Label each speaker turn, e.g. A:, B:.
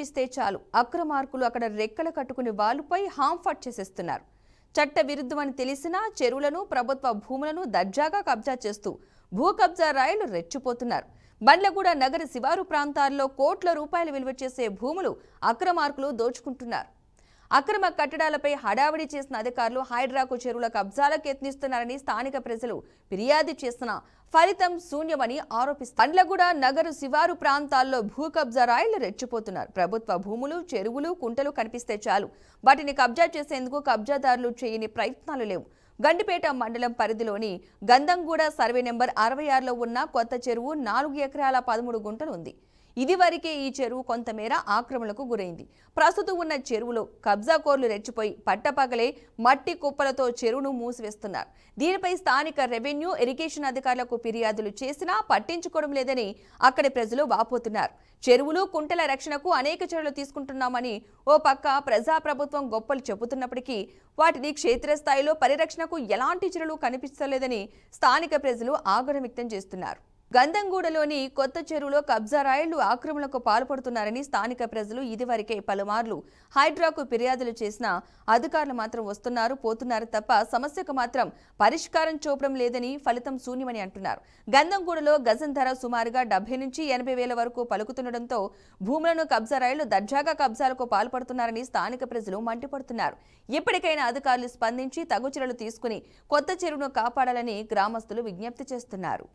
A: కనిపిస్తే చాలు అక్రమార్కులు అక్కడ రెక్కలు కట్టుకుని వాలుపై హాంఫట్ చేసేస్తున్నారు. చట్ట విరుద్ధమని తెలిసినా చెరువులను, ప్రభుత్వ భూములను దర్జాగా కబ్జా చేస్తూ భూ కబ్జా రాయలు రెచ్చిపోతున్నారు. బండ్లగూడ నగర శివారు ప్రాంతాల్లో కోట్ల రూపాయలు విలువ చేసే భూములు అక్రమార్కులు దోచుకుంటున్నారు. అక్రమ కట్టడాలపై హడావిడి చేసిన అధికారులు హైడ్రాకు చెరువుల కబ్జాలకు యత్నిస్తున్నారని స్థానిక ప్రజలు ఫిర్యాదు చేసిన ఫలితం శూన్యమని ఆరోపిస్తారు. బండ్లగూడ నగరు శివారు ప్రాంతాల్లో భూ కబ్జా రాయలు రెచ్చిపోతున్నారు. ప్రభుత్వ భూములు, చెరువులు, కుంటలు కనిపిస్తే చాలు వాటిని కబ్జా చేసేందుకు కబ్జాదారులు చేయని ప్రయత్నాలు లేవు. గండిపేట మండలం పరిధిలోని గంధంగూడ సర్వే నెంబర్ 66లో ఉన్న కొత్త చెరువు 4 ఎకరాల 13 గుంటలు ఉంది. ఇదివరకే ఈ చెరువు కొంతమేర ఆక్రమణకు గురైంది. ప్రస్తుతం ఉన్న చెరువులో కబ్జాకోర్లు రెచ్చిపోయి పట్టపగలే మట్టి కుప్పలతో చెరువును మూసివేస్తున్నారు. దీనిపై స్థానిక రెవెన్యూ, ఇరిగేషన్ అధికారులకు ఫిర్యాదులు చేసినా పట్టించుకోవడం లేదని అక్కడి ప్రజలు వాపోతున్నారు. చెరువులు, కుంటల రక్షణకు అనేక చర్యలు తీసుకుంటున్నామని ఓ పక్క ప్రజాప్రభుత్వం గొప్పలు చెబుతున్నప్పటికీ వాటిని క్షేత్రస్థాయిలో పరిరక్షణకు ఎలాంటి చర్యలు కనిపించలేదని స్థానిక ప్రజలు ఆగ్రహం వ్యక్తం చేస్తున్నారు. గంధంగూడలోని కొత్త చెరువులో కబ్జా రాయళ్లు ఆక్రమణకు పాల్పడుతున్నారని స్థానిక ప్రజలు ఇదివరకే పలుమార్లు హైడ్రాకు ఫిర్యాదులు చేసినా అధికారులు మాత్రం వస్తున్నారు, పోతున్నారు తప్ప సమస్యకు మాత్రం పరిష్కారం చూపడం లేదని, ఫలితం శూన్యమని అంటున్నారు. గంధంగూడలో గజం ధర సుమారుగా 70 నుంచి 80 వేల వరకు పలుకుతుండటంతో భూములను కబ్జా రాయళ్లు దర్జాగా కబ్జాలకు పాల్పడుతున్నారని స్థానిక ప్రజలు మండిపడుతున్నారు. ఇప్పటికైనా అధికారులు స్పందించి తగు చర్యలు తీసుకుని కొత్త చెరువును కాపాడాలని గ్రామస్తులు విజ్ఞప్తి చేస్తున్నారు.